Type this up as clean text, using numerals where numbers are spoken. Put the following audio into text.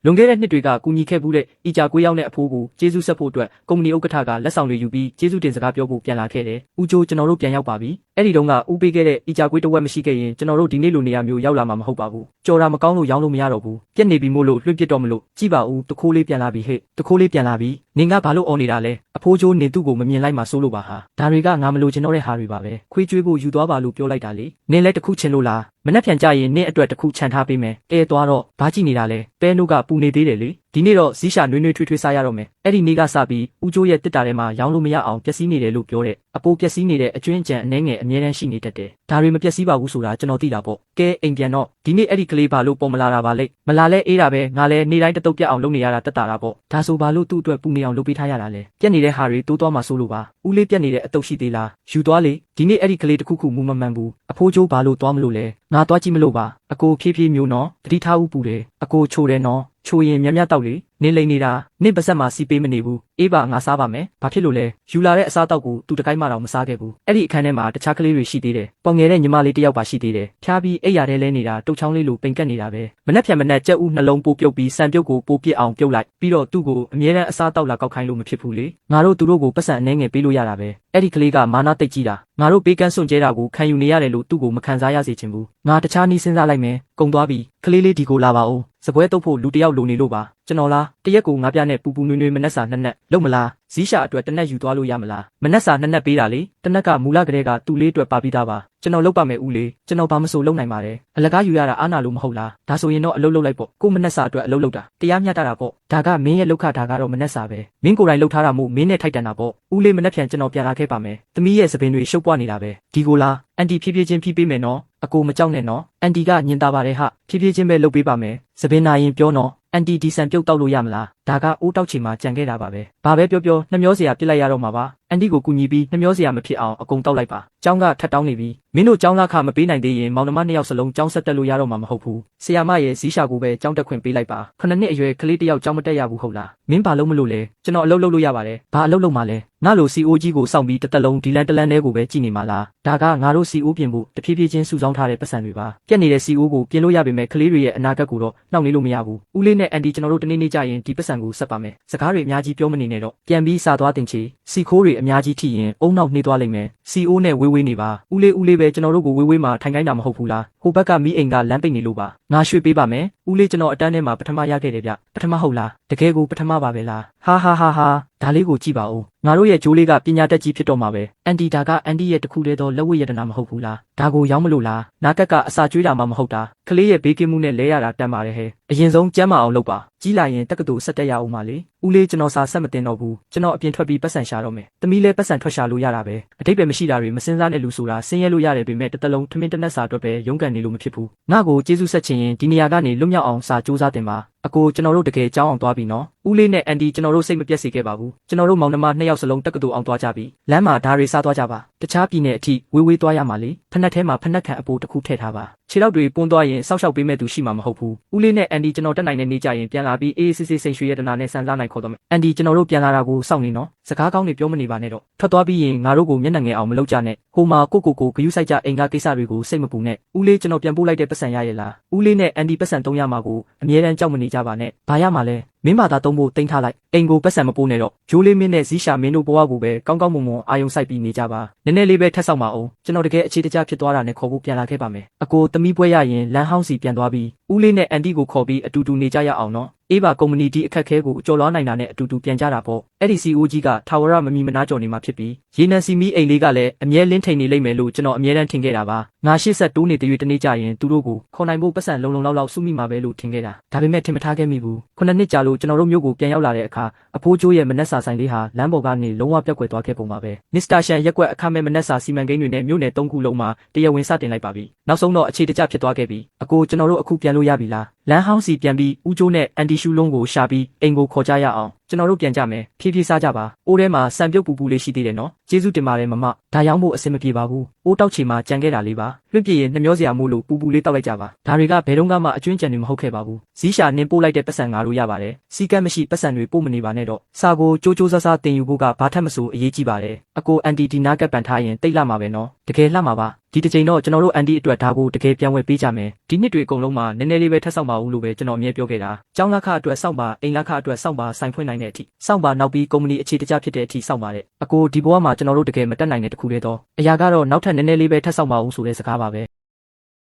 လွန်ခဲ့တဲ့နှစ်တွေကကူညီခဲ့မှုတဲ့အီဂျာကွေးရောက်တဲ့အဖိုးကိုကျေးဇူးဆက်ဖို့အတွက်ကုမ္ပဏီဥက္ကဋ္ဌကလက်ဆောင်တွေယူပြီးကျေးဇူးတင်စကားပြောဖို့ပြန်လာခဲ့တယ်။ဦးကျိုးကျွန်တော်တို့ပြန်ရောက်ပါပြီ။အဲ့ဒီတုန်းကဦးပေးခဲ့တဲ့အီဂျာကွေးတစ်ဝက်မရှိခဲ့ရင်ကျွန်တော်တို့ဒီနေ့လိုနေရာမျိုးရောက်လာမှာမဟုတ်ပါဘူး။ကြော်တာမကောင်းလို့ရောင်းလို့မရတော့ဘူး။ပြက်နေပြီမို့လို့လွှင့်ပစ်တော့မလို့ကြည့်ပါဦးတခိုးလေးပြန်လာပြီဟဲ့တခိုးလေးပြန်လာပြီနင်ကဘာလို့အော်နေတာလဲအဖိုးကျိုးနေသူ့ကိုမမြင်လိုက်မှစိုးလို့ပါဟာဒါတွေကငါမလို့ချင်တော့တဲ့ဟာတွေပါပဲခွေးကျွေးဖို့ယူသွားပါလို့ပြောလိုက်တာလေနင်လည်းတခုချင်လို့လားမနှက်ပြန်ကြရင်နင့်အတွက်တခုခြံထားပေးမယ်တဲသွားတော့ဘာကြည့်နေတာလဲပဲနို့ကပူနေသေးတယ်လေဒီနေ့တော့ဇီးရှာနွေးနွေးထွေးထွေးစားရတော့မယ်အဲ့ဒီနေ့ကစပြီးဦးကျိုးရဲ့တစ်တာထဲမှာရောင်းလို့မရအောင်ပျက်စီးနေတယ်လို့ပြောတဲ့အပိုးပျက်စီးနေတဲ့အကျွင်းကြံအနှဲငယ်အမြဲတမ်းရှိနေတတ်တယ်ဒါတွေမပျက်စီးပါဘူးဆိုတာကျွန်တော်သိတာပေါ့ကဲအိမ်ပြန်တော့ဒီနေ့အဲ့ဒီကလေးဘာလို့ပေါ်မလာတာပါလဲမလာလဲအေးတာပဲငါလဲနေတိုင်းတတုတ်ပြက်အောင်လုပ်နေရတာတက်တာပေါ့ဒါဆိုဘာလို့သူ့အတွက်ပူနေအောင်လုပ်ပေးထားရတာလဲပြက်နေတဲ့ဟာတွေတိုးသွားမှဆိုလို့ပါဦးလေးပြက်နေတဲ့အတုတ်ရှိသေးလားယူသွားလေဒီနေ့အဲ့ဒီကလေးတခုခုမူမမှန်ဘူးအဖိုးကျိုးဘာလို့သွားမလို့လဲငါသွားကြည့်မလို့ပါအကိုဖြည်းဖြည်းမျိုးနော်တတိထားဦးပူတယ်အကိုချိုတယ်နော်ချိုရင်မြတ်မြတ်တောက်လေနေလိမ့်နေတာနေပါဆက်မှာစီပေးမနေဘူးအေးပါငါစားပါမယ်ဘာဖြစ်လို့လဲယူလာတဲ့အစားတောက်ကိုသူတကိုင်းမှတော့မစားခဲ့ဘူးအဲ့ဒီအခန်းထဲမှာတခြားကလေးတွေရှိသေးတယ်ပေါ်ငယ်တဲ့ညီမလေးတယောက်ပါရှိသေးတယ်ဖျားပြီးအိပ်ရတဲ့လဲနေတာတုတ်ချောင်းလေးလိုပိန်ကက်နေတာပဲမနှက်ဖြန်မနှက်ကြက်ဥနှလုံးပိုးပြုတ်ပြီးစံပြုတ်ကိုပိုးပစ်အောင်ပြုတ်လိုက်ပြီးတော့သူ့ကိုအမြဲတမ်းအစားတောက်လာကောက်ခိုင်းလို့မဖြစ်ဘူးလေငါတို့သူတို့ကိုပတ်စံအနှဲငယ်ပေးလို့ရတာပဲအဲ့ဒီကလေးကမာနာတိတ်ကြီးတာငါတို့ပေးကန်းစွန့်ကျဲတာကိုခံယူနေရတယ်လို့သူ့ကိုမခံစားရစေချင်ဘူးငါတခြားနည်းစဉ်းစားလိုက်မယ်ကုံသွားပြီကလေးလေးဒီကိုလာပါဦးစပွဲတုပ်ဖို့လူတယောက်လိုနေလို့ပါကျွန်တော်လားတရက်ကိုငါးပြားနဲ့ပူပူနွေးနွေးမနှက်စာနှစ်လုံးမလားဇီးရှာအတွက်တနက်ယူသွားလို့ရမလားမနှက်စာနှစ်ပေးတာလေတနက်ကမူလကလေးကသူ့လေးအတွက်ပါပြီးသားပါကျွန်တော်လုပ်ပါမယ်ဦးလေးကျွန်တော်ဘာမဆိုလုပ်နိုင်ပါတယ်အလကားယူရတာအားနာလို့မဟုတ်လားဒါဆိုရင်တော့အလုပ်လုပ်လိုက်ပေါ့ကိုမနှက်စာအတွက်အလုပ်လုပ်တာတရားမျှတတာပေါ့ဒါကမင်းရဲ့လောက်ခဒါကတော့မနှက်စာပဲမင်းကိုယ်တိုင်လုပ်ထားတာမို့မင်းနဲ့ထိုက်တန်တာပေါ့ဦးလေးမနှက်ပြန်ကျွန်တော်ပြန်လာခဲ့ပါမယ်သမီးရဲ့သပင်တွေရှုပ်ပွားနေတာပဲဒီကိုလားအန်တီဖြည်းဖြည်းချင်းဖြီးပေးမယ်နော်အကိုမကြောက်နဲ့နော်အန်တီကညင်တာပါတယ်ဟာဖြည်းဖြည်းချင်းပဲလုပ်ပေးပါမယ်သပင်နာရင်ပြောနော်အန်တီဒီဆန်ပြုတ်တောက်လို့ရမလားဒါကအိုးတောက်ချီမှာကြံခဲ့တာပါပဲဘာပဲပြောနှမျောစရာပြစ်လိုက်ရတော့မှာပါအန်တီကိုကူညီပြီးနှမျောစရာမဖြစ်အောင်အကုန်တောက်လိုက်ပါကျောင်းကထပ်တောင်းနေပြီမင်းတို့ကျောင်းလာခမပေးနိုင်သေးရင်မောင်နှမနှစ်ယောက်စလုံးကျောင်းဆက်တက်လို့ရတော့မှာမဟုတ်ဘူးဆရာမရဲ့ဇီးရှာကိုပဲကျောင်းတက်ခွင့်ပေးလိုက်ပါ9နှစ်အရွယ်ကလေးတစ်ယောက်ကျောင်းမတက်ရဘူးဟုတ်လားမင်းဘာလို့မလို့လဲကျွန်တော်အလုပ်လုပ်လို့ရပါတယ်ဘာအလုပ်လုပ်မှာလဲငါလို CO ကြီးကိုစောင့်ပြီးတစ်သက်လုံးဒီလန်တလန်ထဲကိုပဲကြည့်နေမှာလားဒါကငါတို့ CO ပြင်ဖို့တဖြည်းဖြည်းချင်းစုဆောင်းထားတဲ့ပတ်စံတွေပါပြက်နေတဲ့ CO ကိုပြင်လို့ရပေမဲ့ကလေးတွေရဲ့အနာဂတ်ကိုတော့နှောင့်နှေးလို့မရဘူးဦးလေးနဲ့အန်တီကျွန်တော်တို့တနေ့နေ့ကြရင်ဒီပတ်စံကိုဆက်ပါမယ်စကားတွေအများကြီးပြောမနေနဲ့တော့ပြန်ပြီးစာသွားတင်ချေစီခိုးတွေအများကြီးထိရင်အုံနောက်နှေးသွားလိမ့်မယ် CO နဲ့ဝေးနေပါဦးလေးပဲကျွန်တော်တို့ကိုဝေးမှာထိုင်ခိုင်းတာမဟုတ်ဘူးလားဟိုဘက်ကမိအိမ်ကလမ်းပိတ်နေလို့ပါငါရွှေ့ပေးပါမယ်ဦးလေးကျွန်တော်အတန်းထဲမှာပထမရခဲ့တယ်ဗျပထမဟုတ်လားတကယ်ကိုပထမပါပဲလားဟာဒါလေးကိုကြည့်ပါဦးငါတို့ရဲ့ဂျိုးလေးကပညာတတ်ကြီးဖြစ်တော့မှာပဲအန်တီဒါကအန်တီရဲ့တခုတည်းသောလက်ဝတ်ရတနာမဟုတ်ဘူးလားဒါကိုရောင်းမလို့လားနာကက်ကအစာကျွေးတာမှမဟုတ်တာကလေးရဲ့ဘေးကင်းမှုနဲ့လဲရတာတန်ပါတယ်ဟဲ့အရင်ဆုံးကျမ်းမာအောင်လုပ်ပါကြီးလာရင်တက္ကသိုလ်ဆက်တက်ရအောင်ပါလေဦးလေးကျွန်တော်စာဆက်မတင်တော့ဘူးကျွန်တော်အပြင်ထွက်ပြီးပတ်စံရှာတော့မယ်သမီးလည်းပတ်စံထွက်ရှာလို့ရတာပဲအတိတ်ပဲမရှိတာတွေမစင်စားတဲ့လူဆိုတာဆင်းရဲလို့ရတယ်ပေမဲ့တစ်သက်လုံးထမင်းတနက်စာအတွက်ပဲရုန်းကန်နေလို့မဖြစ်ဘူးငါ့ကိုကျေးဇူးဆက်ချင်ရင်ဒီနေရာကနေလွတ်မြောက်အောင်စာစူးစမ်းတင်ပါအကိုကျွန်တော်တို့တကယ်ကြောင်းအောင်သွားပြီနော်ဦးလေးနဲ့အန်တီကျွန်တော်တို့စိတ်မပြတ်စေခဲ့ပါဘူးကျွန်တော်တို့မောင်နှမနှစ်ယောက်စလုံးတက္ကသိုလ်အောင်သွားကြပြီလမ်းမှာဓာရီစားသွားကြပါတခြားပြည်နယ်အထိဝေးသွားရမှာလေဖက်နှက်ထဲမှာဖက်နှက်ခံအပိုးတစ်ခုထည့်ထားပါခြေထောက်တွေပွန်းသွားရင်စောက်ရှောက်ပေးမဲ့သူရှိမှာမဟုတ်ဘူးဦးလေးနဲ့အန်တီကျွန်တော်တက်နိုင်တဲ့နေ့ကျရင်ပြန်လာပြီးအေးအေးဆေးဆေးစိတ်ရွှေရတနာနဲ့ဆန်စားနိုင်ခေါ်တော့မယ်အန်တီကျွန်တော်တို့ပြန်လာတာကိုစောင့်နေနော်စကားကောင်းတွေပြောမနေပါနဲ့တော့ထွက်သွားပြီးရင်ငါတို့ကိုမျက်နှာငယ်အောင်မလုပ်ကြနဲ့ဟိုမှာကိုဂယုစိုက်ကြအိမ်ကကိစ္စတွေကိုစိတ်မပူနဲ့ဦးလေးကျွန်တော်ပြန်ပို့လိုက်တဲ့ပတ်စံရရဲ့လားဦးလေးနဲ့အန်တီပတ်စံ300မှာကိုအမြဲတမ်းကြောက်မနေကြပါနဲ့ဘာရမှာလဲမင်းမသာသုံးဖို့တင်ထားလိုက်အိမ်ကိုပတ်စံမပိုးနဲ့တော့ဂျိုးလေးမင်းနဲ့ဇီးရှာမင်းတို့ဘဝကိုပဲကောင်းကောင်းမွန်မွန်အာယုံစိုက်ပြီးနေကြပါနည်းနည်းလေးပဲထက်ဆောက်ပါအောင်ကျွန်တော်တကယ်အခြေတကျဖြစ်သွားတာနဲ့ခေါ်ဖို့ပြန်လာခဲ့ပါမယ်အကိုသမီးပွဲရရင်လမ်းဟောင်းစီပြန်သွားပြီးဦးလေးနဲ့အန်တီကိုခေါ်ပြီးအတူတူနေကြရအောင်နော်အေးပါကုမ္ပဏီဒီအခက်ခဲကိုကြော်လွှားနိုင်တာနဲ့အတူတူပြန်ကြတာပေါ့အဲ့ဒီ CO ကြီးကထာဝရမမီမနာကြော်နေမှာဖြစ်ပြီးရေနံစီမီအိမ်လေးကလည်းအမြဲလင်းထိန်နေလိမ့်မယ်လို့ကျွန်တော်အမြဲတမ်းထင်ခဲ့တာပါငါရှေ့ဆက်တိုးနေတဲ့ရွေးတနေ့ကြရင်သူတို့ကိုခေါ်နိုင်ဖို့ပတ်စံလုံလောက်စုမိမှာပဲလို့ထင်ခဲ့တာဒါပေမဲ့ထင်မထားခဲ့မိဘူး9နှစ်ကြာလို့ကျွန်တော်တို့မျိုးကိုပြန်ရောက်လာတဲ့အခါအဖိုးကျိုးရဲ့မနက်စာဆိုင်လေးဟာလမ်းပေါ်ကနေလုံးဝပြတ်ကွယ်သွားခဲ့ပုံပါပဲမစ္စတာရှန်ရက်ကွက်အခမဲ့မနက်စာစီမံကိန်းတွေနဲ့မြို့နယ်3ခုလုံးမှာတရားဝင်စတင်လိုက်ပါပြီနောက်ဆုံးတော့အခြေတကျဖြစ်သွားခဲ့ပြီအကိုကျွန်တော်တို့အခုပြန်လို့ရပြီလားလမ်းဟောင်းစီပြန်ပြီးဦးကျိုးနဲ့အန်တီရှူလုံးကိုရှာပြီးအိမ်ကိုခေါ်ကြရအောင်ကျွန်တော်တို့ပြန်ကြမယ်ဖြည်းဖြည်းစားကြပါအိုးထဲမှာစံပြုတ်ပူလေးရှိသေးတယ်နော်ကျေးဇူးတင်ပါတယ်မမဒါရောက်ဖို့အဆင်မပြေပါဘူးအိုးတောက်ချီမှာကြံခဲ့တာလေးပါလွင့်ပြည့်ရင်နှမျောစရာမို့လို့ပူလေးတောက်လိုက်ကြပါဒါတွေကဘယ်တော့မှအကျွင်းကြံတွေမဟုတ်ခဲ့ပါဘူးဇီးရှာနင်းပို့လိုက်တဲ့ပတ်စံငါတို့ရပါတယ်စီကတ်မရှိပတ်စံတွေပို့မနေပါနဲ့တော့စာကိုကြိုးစားတင်ယူဖို့ကဘာထက်မဆိုအရေးကြီးပါတယ်အကိုအန်တီဒီနာကပ်ပန်ထားရင်တိတ်လှမှာပဲနော်တကယ်လှမှာပါ ဒီတစ်ချိန်တော့ကျွန်တော်တို့အန်တီအတွက်ဒါကိုတကယ်ပြန်ဝယ်ပေးကြမယ်ဒီနှစ်တွေအကုန်လုံးမှာနည်းနည်းလေးပဲထပ်ဆောင်ပါဦးလို့ပဲကျွန်တော်အမြဲပြောခဲ့တာကျောင်းလက်ခအတွက်စောင့်ပါအိမ်လက်ခအတွက်စောင့်ပါဆိုင်ဖွင့်နိုင်တဲ့အထိစောင့်ပါနောက်ပြီးကုမ္ပဏီအခြေတကျဖြစ်တဲ့အထိစောင့်ပါတဲ့အကိုဒီဘဝမှာကျွန်တော်တို့တကယ်မတက်နိုင်တဲ့တစ်ခုတည်းတော့အရာကတော့နောက်ထပ်နည်းနည်းလေးပဲထပ်ဆောင်ပါဦးဆိုတဲ့စကားပါပဲ